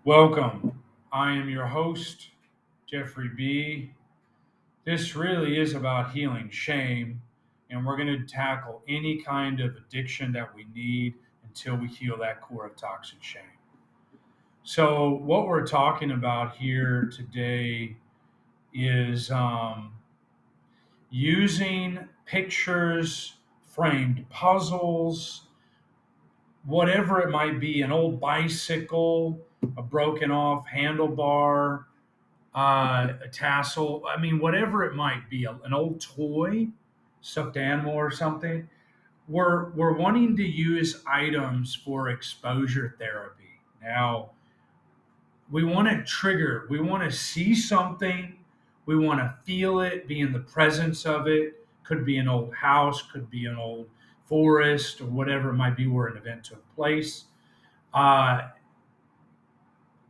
Welcome. I am your host, Jeffrey B. This really is about healing shame, and we're going to tackle any kind of addiction that we need until we heal that core of toxic shame. So, what we're talking about here today is using pictures, framed puzzles, whatever it might be, an old bicycle, a broken off handlebar, a tassel. I mean, whatever it might be, an old toy, stuffed animal or something. We're wanting to use items for exposure therapy. Now, we want to trigger. We want to see something. We want to feel it, be in the presence of it. Could be an old house, could be an old forest, or whatever it might be where an event took place. Uh,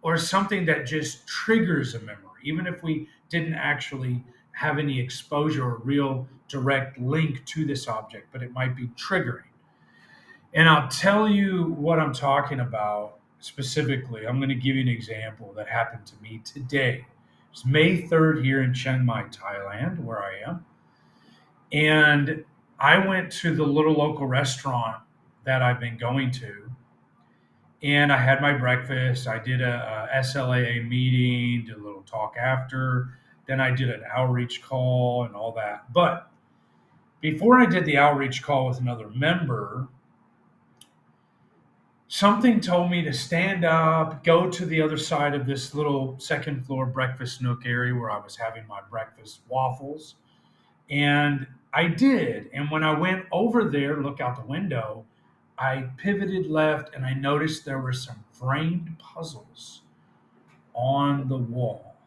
or something that just triggers a memory, even if we didn't actually have any exposure or real direct link to this object, but it might be triggering. And I'll tell you what I'm talking about specifically. I'm going to give you an example that happened to me today. It's May 3rd here in Chiang Mai, Thailand, where I am. And I went to the little local restaurant that I've been going to, and I had my breakfast. I did a SLAA meeting, did a little talk after. Then I did an outreach call and all that. But before I did the outreach call with another member, something told me to stand up, go to the other side of this little second floor breakfast nook area where I was having my breakfast waffles. And I did. And when I went over there, look out the window, I pivoted left and I noticed there were some framed puzzles on the wall.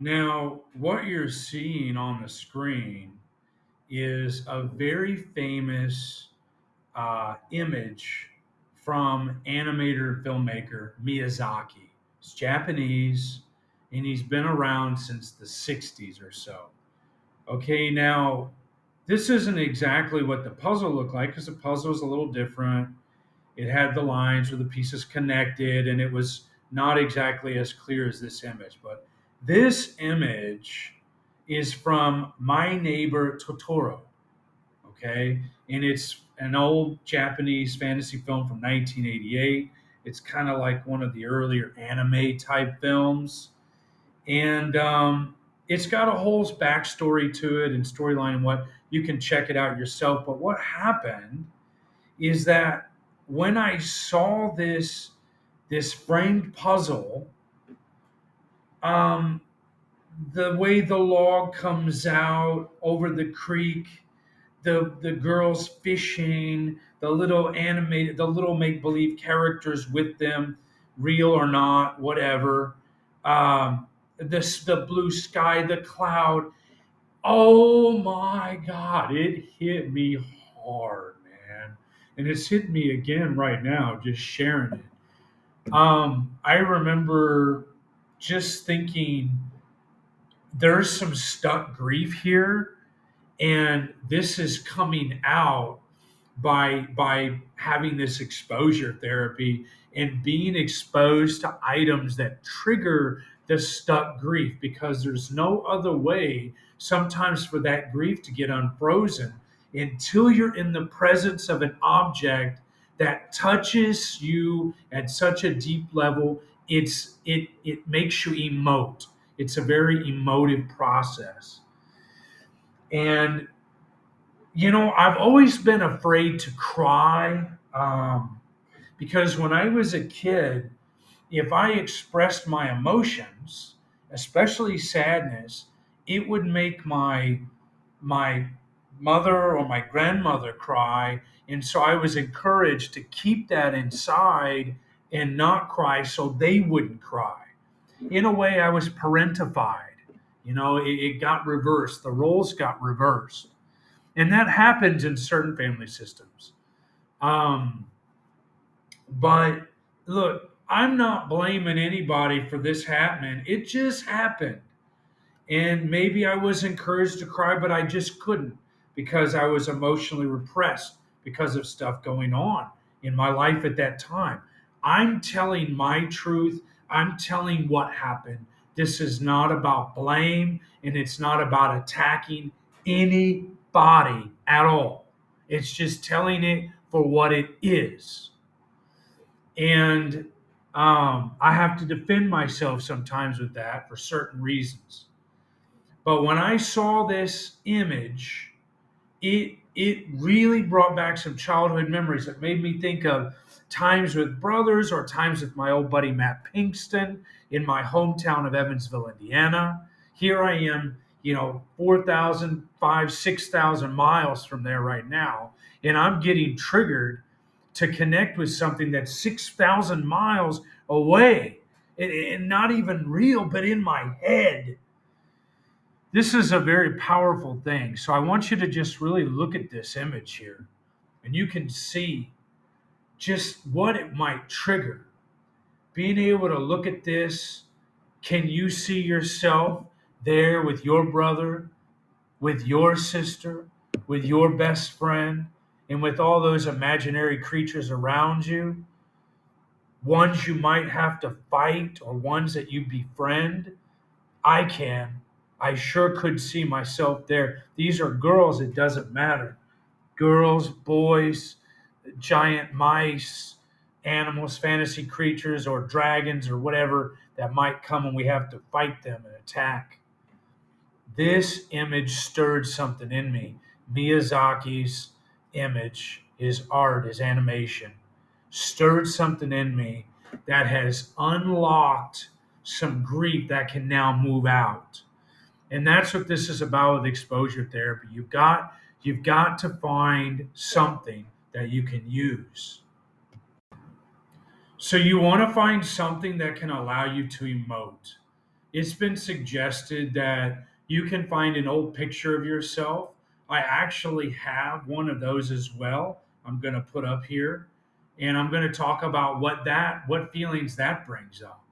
Now, what you're seeing on the screen is a very famous image from animator and filmmaker Miyazaki. He's Japanese and he's been around since the 60s or so. Okay, now this isn't exactly what the puzzle looked like because the puzzle was a little different. It had the lines where the pieces connected, and it was not exactly as clear as this image. But this image is from My Neighbor Totoro. Okay, and it's an old Japanese fantasy film from 1988. It's kind of like one of the earlier anime type films, and it's got a whole backstory to it and storyline and what you can check it out yourself. But what happened is that when I saw this framed puzzle, um, the way the log comes out over the creek, the girls fishing, the little make believe characters with them, real or not, whatever. The blue sky, the cloud. Oh my God, it hit me hard, man, and it's hit me again right now. Just sharing it. I remember just thinking there's some stuck grief here, and this is coming out by having this exposure therapy and being exposed to items that trigger the stuck grief, because there's no other way sometimes for that grief to get unfrozen until you're in the presence of an object that touches you at such a deep level. It makes you emote. It's a very emotive process. And I've always been afraid to cry, because when I was a kid, if I expressed my emotions, especially sadness, it would make my mother or my grandmother cry, and so I was encouraged to keep that inside and not cry so they wouldn't cry. In a way, I was parentified. It got reversed. The roles got reversed, and that happens in certain family systems. Um, but look, I'm not blaming anybody for this happening. It just happened, and maybe I was encouraged to cry, but I just couldn't because I was emotionally repressed because of stuff going on in my life at that time. I'm telling my truth. I'm telling what happened. This is not about blame and it's not about attacking anybody at all. It's just telling it for what it is. And I have to defend myself sometimes with that for certain reasons. But when I saw this image, it really brought back some childhood memories that made me think of times with brothers or times with my old buddy Matt Pinkston in my hometown of Evansville, Indiana. Here I am, 4,000, 6,000 miles from there right now, and I'm getting triggered to connect with something that's 6,000 miles away and not even real, but in my head. This is a very powerful thing. So I want you to just really look at this image here and you can see just what it might trigger. Being able to look at this, can you see yourself there with your brother, with your sister, with your best friend, and with all those imaginary creatures around you? Ones you might have to fight or ones that you befriend? I can. I sure could see myself there. These are girls, it doesn't matter. Girls, boys, giant mice, animals, fantasy creatures, or dragons, or whatever that might come and we have to fight them and attack. This image stirred something in me. Miyazaki's image, his art, his animation, stirred something in me that has unlocked some grief that can now move out. And that's what this is about with exposure therapy. You've got to find something that you can use. So you want to find something that can allow you to emote. It's been suggested that you can find an old picture of yourself. I actually have one of those as well. I'm going to put up here and I'm going to talk about what feelings that brings up.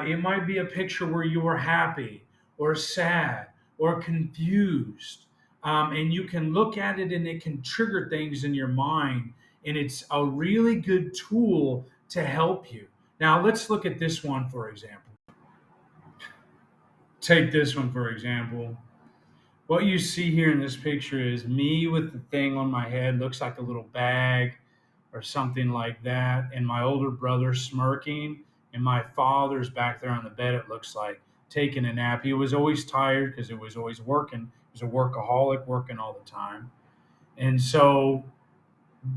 It might be a picture where you are happy or sad or confused. And you can look at it and it can trigger things in your mind. And it's a really good tool to help you. Now, let's look at this one, for example. Take this one, for example. What you see here in this picture is me with the thing on my head, looks like a little bag or something like that, and my older brother smirking, and my father's back there on the bed, it looks like, taking a nap. He was always tired because he was always working. He was a workaholic, working all the time. And so,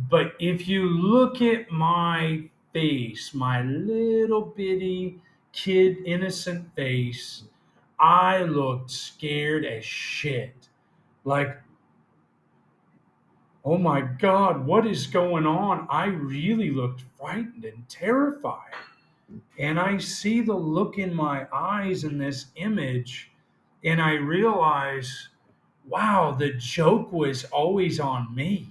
but if you look at my face, my little bitty kid, innocent face, I looked scared as shit. Like, oh my God, what is going on? I really looked frightened and terrified. And I see the look in my eyes in this image, and I realize, wow, the joke was always on me.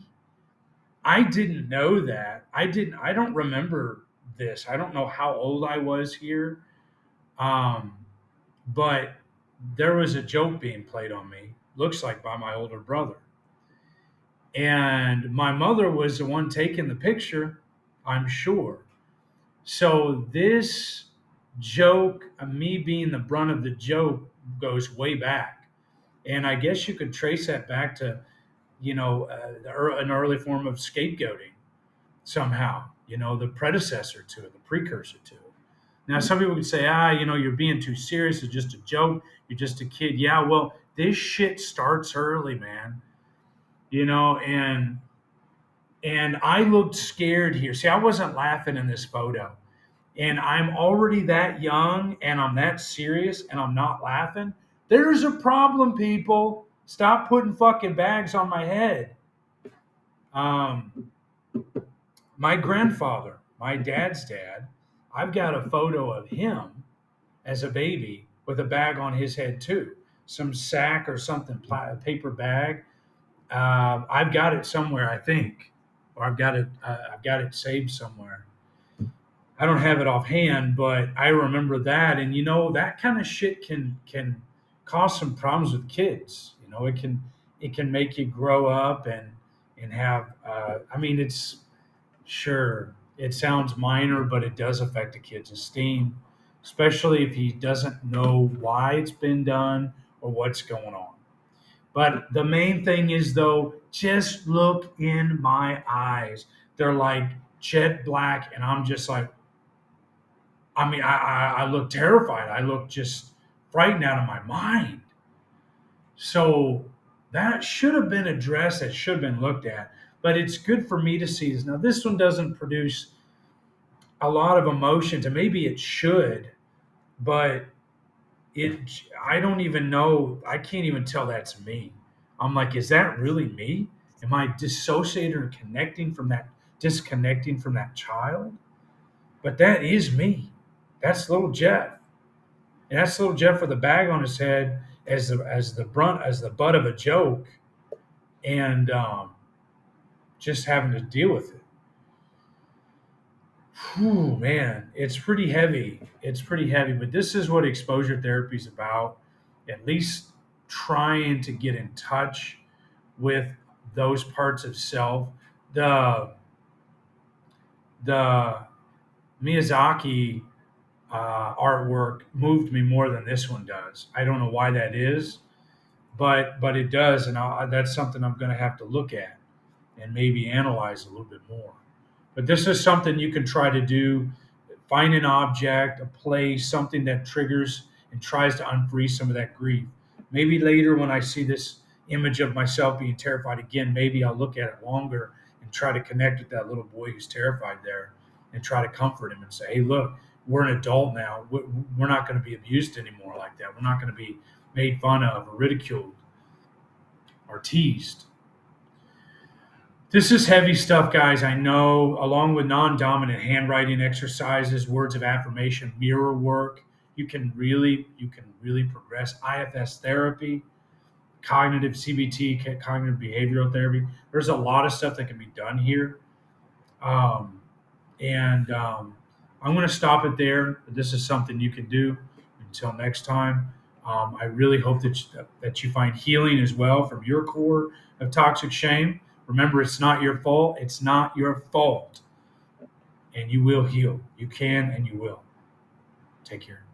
I didn't know that. I don't remember this. I don't know how old I was here. Um, but there was a joke being played on me, looks like by my older brother. And my mother was the one taking the picture, I'm sure. So this joke, me being the brunt of the joke, goes way back. And I guess you could trace that back to, an early form of scapegoating somehow, the predecessor to it, the precursor to it. Now, some people would say, you're being too serious. It's just a joke. You're just a kid. Yeah, well, this shit starts early, man. And I looked scared here. See, I wasn't laughing in this photo. And I'm already that young and I'm that serious and I'm not laughing. There's a problem, people. Stop putting fucking bags on my head. Um, my grandfather, my dad's dad, I've got a photo of him as a baby with a bag on his head too. Some sack or something, paper bag. I've got it somewhere, I think, or I've got it. I've got it saved somewhere. I don't have it offhand, but I remember that, and that kind of shit can cause some problems with kids. It can make you grow up and have. I mean, it's sure It sounds minor, but it does affect a kid's esteem, especially if he doesn't know why it's been done or what's going on. But the main thing is, though, just look in my eyes. They're like jet black, and I'm just like, I mean, I look terrified. I look just frightened out of my mind. So that should have been addressed. That should have been looked at. But it's good for me to see this. Now, this one doesn't produce a lot of emotions, and maybe it should, but I don't even know. I can't even tell that's me. I'm like, is that really me? Am I dissociated or disconnecting from that child? But that is me. That's little Jeff. And that's little Jeff with a bag on his head as the butt of a joke, and just having to deal with it. Whew, man, it's pretty heavy. It's pretty heavy, but this is what exposure therapy is about. At least trying to get in touch with those parts of self. The the Miyazaki artwork moved me more than this one does. I don't know why that is, but it does, and that's something I'm going to have to look at and maybe analyze a little bit more. But this is something you can try to do. Find an object, a place, something that triggers and tries to unfreeze some of that grief. Maybe later, when I see this image of myself being terrified again, maybe I'll look at it longer and try to connect with that little boy who's terrified there and try to comfort him and say, hey, look, we're an adult now. We're not going to be abused anymore like that. We're not going to be made fun of or ridiculed or teased. This is heavy stuff, guys. I know, along with non dominant handwriting exercises, words of affirmation, mirror work, you can really progress. IFS therapy, cognitive CBT, cognitive behavioral therapy. There's a lot of stuff that can be done here. Um, and I'm going to stop it there. This is something you can do. Until next time, I really hope that you find healing as well from your core of toxic shame. Remember, it's not your fault. It's not your fault. And you will heal. You can and you will. Take care.